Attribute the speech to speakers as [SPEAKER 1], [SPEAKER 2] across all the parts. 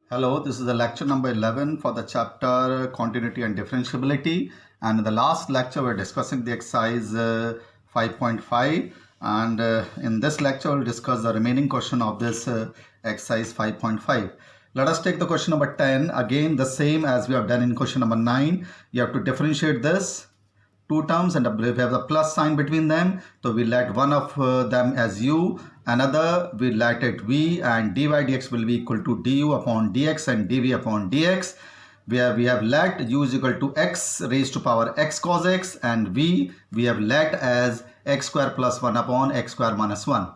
[SPEAKER 1] Hello, this is the lecture number 11 for the chapter Continuity and Differentiability, and in the last lecture we're discussing the exercise 5.5, and in this lecture we'll discuss the remaining question of this exercise 5.5. Let us take the question number 10, again the same as we have done in question number 9. You have to differentiate this two terms and we have the plus sign between them, so we let one of them as u, another we let it v, and dy dx will be equal to du upon dx and dv upon dx, where we have let u is equal to x raised to power x cos x, and v we have let as x square plus 1 upon x square minus 1.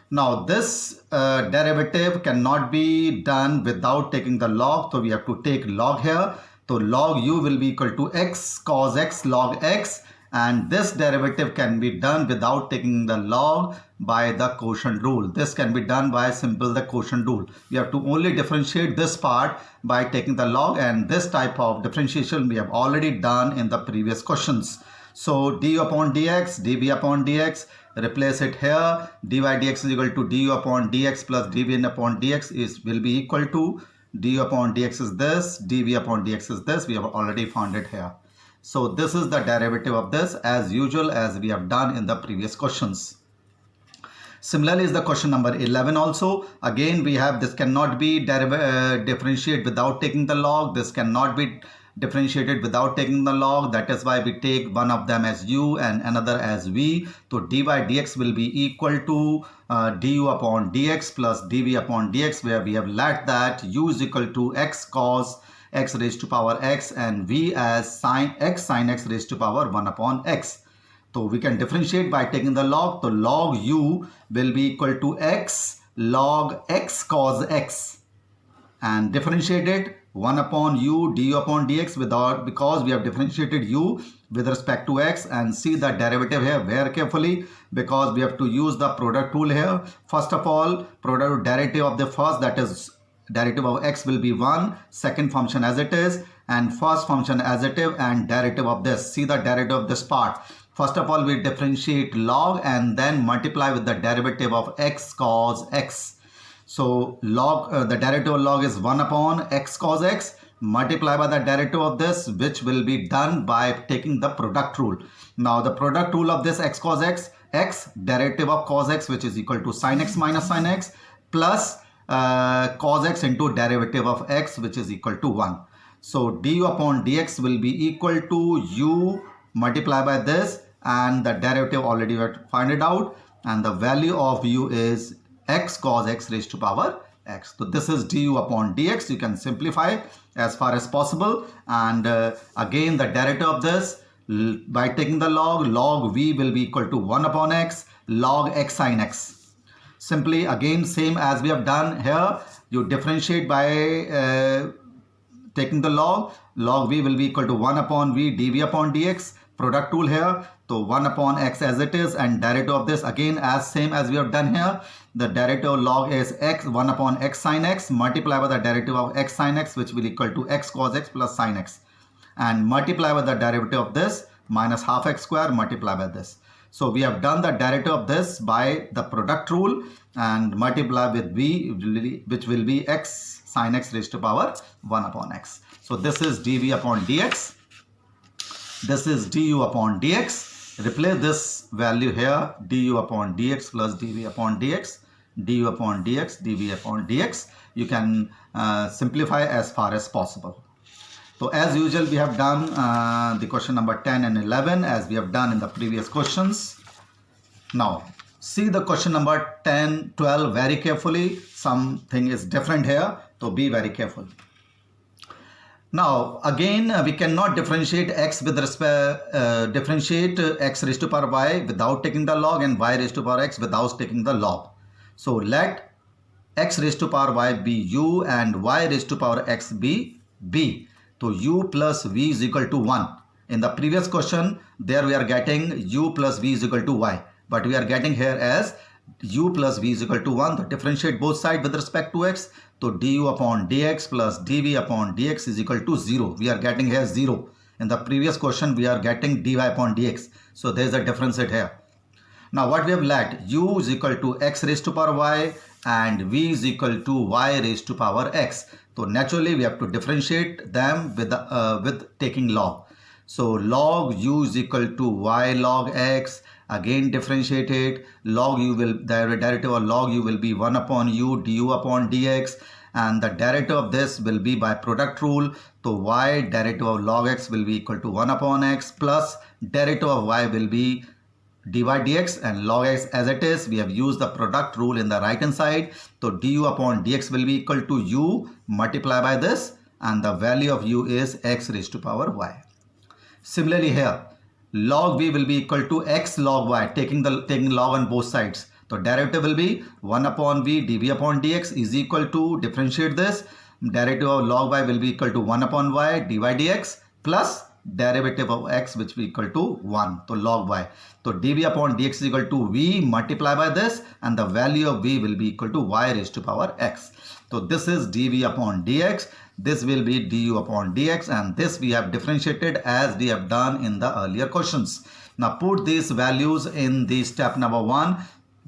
[SPEAKER 1] Now this derivative cannot be done without taking the log, so we have to take log here. So log u will be equal to x cos x log x, and this derivative can be done without taking the log by the quotient rule. This can be done by simple the quotient rule. We have to only differentiate this part by taking the log, and this type of differentiation we have already done in the previous questions. So du upon dx, dv upon dx, replace it here. dy dx is equal to du upon dx plus dv upon dx will be equal to du upon dx is this, dv upon dx is this. We have already found it here. So this is the derivative of this as usual as we have done in the previous questions. Similarly is the question number 11 also. Again we have this cannot be differentiated without taking the log. This cannot be differentiated without taking the log. That is why we take one of them as u and another as v. So dy dx will be equal to du upon dx plus dv upon dx, where we have let that u is equal to x cos x raised to power x and v as sin x raised to power 1 upon x. So we can differentiate by taking the log. So log u will be equal to x log x cos x, and differentiate it 1 upon u du upon dx because we have differentiated u with respect to x, and see the derivative here very carefully because we have to use the product rule here. First of all, product derivative of the first, that is derivative of x will be 1, second function as it is, and first function as it is, and derivative of this. See the derivative of this part. First of all, we differentiate log and then multiply with the derivative of x cos x. So log the derivative of log is 1 upon x cos x, multiply by the derivative of this, which will be done by taking the product rule. Now the product rule of this x cos x, x derivative of cos x, which is equal to sin x minus sin x, plus cos x into derivative of x, which is equal to 1. So du upon dx will be equal to u multiply by this, and the derivative already we have to find it out, and the value of u is x cos x raised to power x. So this is du upon dx. You can simplify as far as possible, and again the derivative of this by taking the log v will be equal to 1 upon x log x sin x. Simply again same as we have done here, you differentiate by taking the log v will be equal to 1 upon v dv upon dx, product rule here. So 1 upon x as it is, and derivative of this again as same as we have done here. The derivative of log is x 1 upon x sin x, multiply by the derivative of x sin x, which will equal to x cos x plus sin x, and multiply by the derivative of this minus half x square, multiply by this. So we have done the derivative of this by the product rule and multiply with v, which will be x sin x raised to power 1 upon x. So this is dv upon dx. This is du upon dx. Replace this value here, du upon dx plus dv upon dx, du upon dx, dv upon dx. You can simplify as far as possible. So as usual, we have done the question number 10 and 11 as we have done in the previous questions. Now see the question number 10, 12 very carefully. Something is different here, so be very careful. Now again we cannot differentiate x with respect differentiate x raised to power y without taking the log, and y raised to power x without taking the log. So let x raised to power y be u and y raised to power x be b. So u plus v is equal to 1. In the previous question there we are getting u plus v is equal to y, but we are getting here as u plus v is equal to 1. So differentiate both sides with respect to x. So du upon dx plus dv upon dx is equal to 0. We are getting here 0. In the previous question we are getting dy upon dx. So there is a difference here. Now what we have let, u is equal to x raised to power y and v is equal to y raised to power x. So naturally we have to differentiate them with taking log. So log u is equal to y log x. Again differentiate it. Log u will, the derivative of log u will be 1 upon u du upon dx, and the derivative of this will be by product rule. So y derivative of log x will be equal to 1 upon x plus derivative of y will be dy dx, and log x as it is, we have used the product rule in the right hand side. So du upon dx will be equal to u multiply by this, and the value of u is x raised to power y. Similarly here, log v will be equal to x log y, taking log on both sides. So derivative will be 1 upon v dv upon dx is equal to, differentiate this, derivative of log y will be equal to 1 upon y dy dx plus derivative of x which will be equal to 1, so log y. So dv upon dx is equal to v multiply by this, and the value of v will be equal to y raised to power x. So this is dv upon dx, this will be du upon dx, and this we have differentiated as we have done in the earlier questions. Now put these values in the step number 1,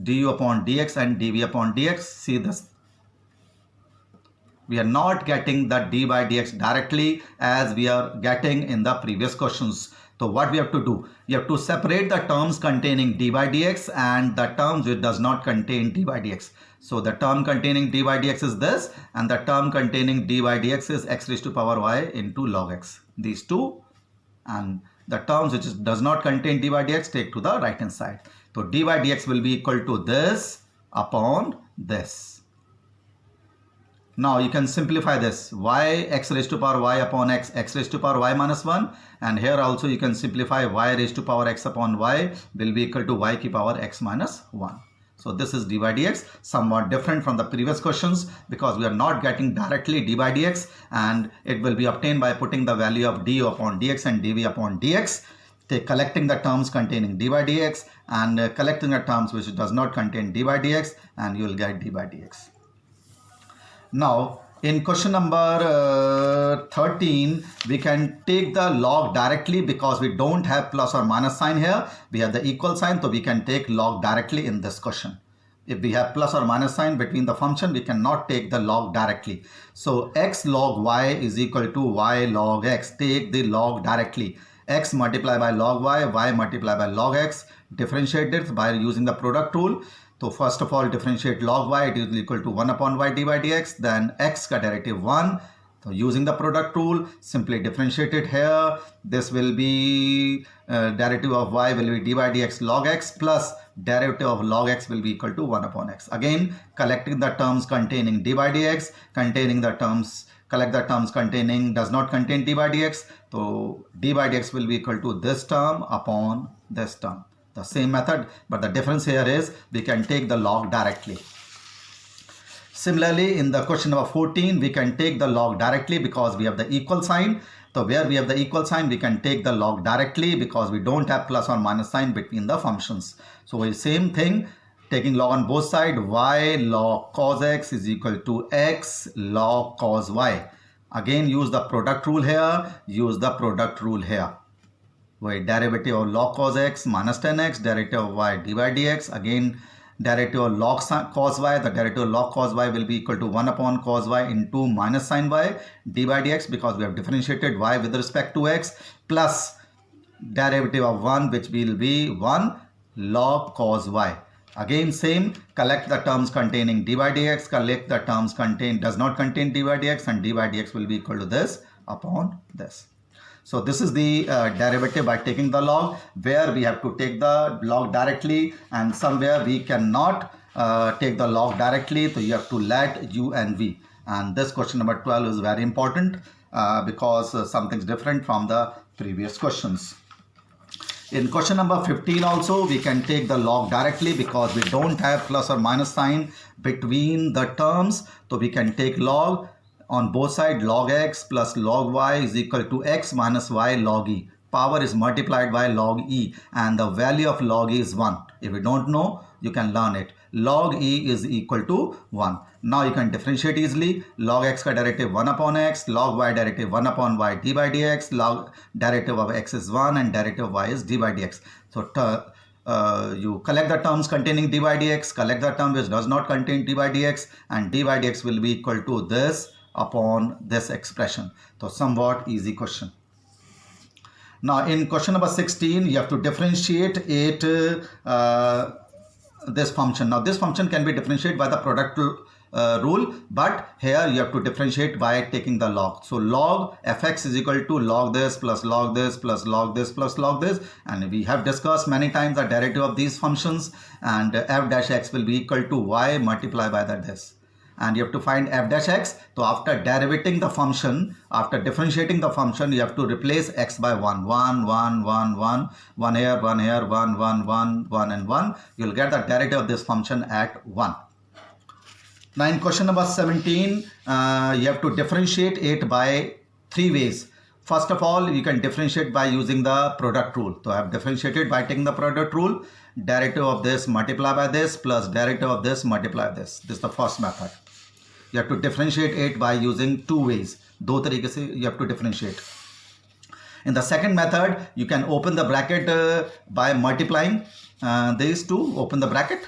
[SPEAKER 1] du upon dx and dv upon dx. See this, we are not getting the d by dx directly as we are getting in the previous questions. So what we have to do, you have to separate the terms containing d by dx and the terms which does not contain d by dx. So the term containing d by dx is this, and the term containing d by dx is x raised to power y into log x. These two, and the terms which does not contain d by dx take to the right hand side. So d by dx will be equal to this upon this. Now you can simplify this, y x raised to power y upon x, x raised to power y minus 1, and here also you can simplify y raised to power x upon y will be equal to y ki power x minus 1. So this is d by dx, somewhat different from the previous questions because we are not getting directly d by dx, and it will be obtained by putting the value of du upon dx and dv upon dx, collecting the terms containing d by dx and collecting the terms which does not contain d by dx, and you will get d by dx. Now in question number 13, we can take the log directly because we don't have plus or minus sign here. We have the equal sign, so we can take log directly in this question. If we have plus or minus sign between the function, we cannot take the log directly. So x log y is equal to y log x. Take the log directly. X multiplied by log y, y multiplied by log x. Differentiate it by using the product rule. So first of all, differentiate log y, it is equal to 1 upon y dy dx, then x ka derivative 1. So using the product rule, simply differentiate it here. This will be derivative of y will be dy dx log x plus derivative of log x will be equal to 1 upon x. Again, collecting the terms containing dy dx, containing the terms, collect the terms containing does not contain dy dx. So dy dx will be equal to this term upon this term. The same method, but the difference here is we can take the log directly. Similarly, in the question number 14, we can take the log directly because we have the equal sign. So where we have the equal sign, we can take the log directly because we don't have plus or minus sign between the functions. So same thing, taking log on both sides, y log cos x is equal to x log cos y. Again, use the product rule here, use the product rule here. Where derivative of log cos x minus 10x, derivative of y dy dx, again derivative of log cos y, the derivative of log cos y will be equal to 1 upon cos y into minus sin y dy dx because we have differentiated y with respect to x plus derivative of 1 which will be 1 log cos y. Again same, collect the terms containing dy dx, collect the terms does not contain dy dx, and dy dx will be equal to this upon this. So this is the derivative by taking the log, where we have to take the log directly and somewhere we cannot take the log directly. So you have to let u and v. And this question number 12 is very important because something's different from the previous questions. In question number 15 also, we can take the log directly because we don't have plus or minus sign between the terms. So we can take log. On both sides, log x plus log y is equal to x minus y log e. Power is multiplied by log e and the value of log e is 1. If you don't know, you can learn it. Log e is equal to 1. Now you can differentiate easily. Log x ka derivative 1 upon x, log y derivative 1 upon y d by dx, log derivative of x is 1 and derivative of y is d by dx. So you collect the terms containing d by dx, collect the term which does not contain d by dx, and d by dx will be equal to this upon this expression. So somewhat easy question. Now in question number 16, you have to differentiate it this function. Now this function can be differentiated by the product rule, but here you have to differentiate by taking the log. So log fx is equal to log this plus log this plus log this plus log this, and we have discussed many times the derivative of these functions, and f dash x will be equal to y multiplied by this. And you have to find f dash x. So after derivating the function, after differentiating the function, you have to replace x by 1, 1, 1, 1, 1, 1 here, 1 here, 1, 1, 1, 1 and 1. You'll get the derivative of this function at 1. Now in question number 17, you have to differentiate it by 3 ways. First of all, you can differentiate by using the product rule. So I have differentiated by taking the product rule. Derivative of this multiply by this plus derivative of this multiply this. This is the first method. You have to differentiate it by using 2 ways. दो तरीके से you have to differentiate. In the second method, you can open the bracket by multiplying these two. Open the bracket,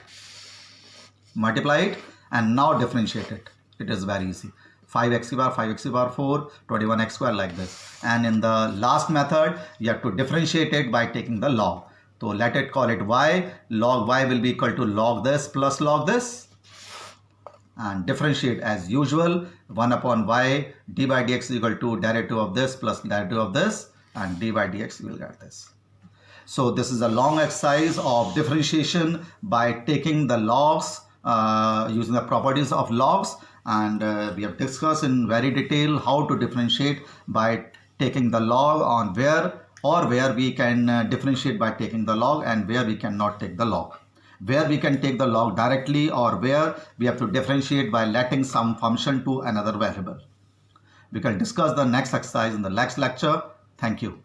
[SPEAKER 1] multiply it, and now differentiate it. It is very easy. 5x bar 5x bar 4, 21x square like this. And in the last method, you have to differentiate it by taking the log. So let it call it y. Log y will be equal to log this plus log this. And differentiate as usual. 1 upon y, d by dx is equal to derivative of this plus derivative of this, and d by dx you will get this. So this is a long exercise of differentiation by taking the logs, using the properties of logs, and we have discussed in very detail how to differentiate by taking the log on where we can differentiate by taking the log, and where we cannot take the log. Where we can take the log directly, or where we have to differentiate by letting some function to another variable. We can discuss the next exercise in the next lecture. Thank you.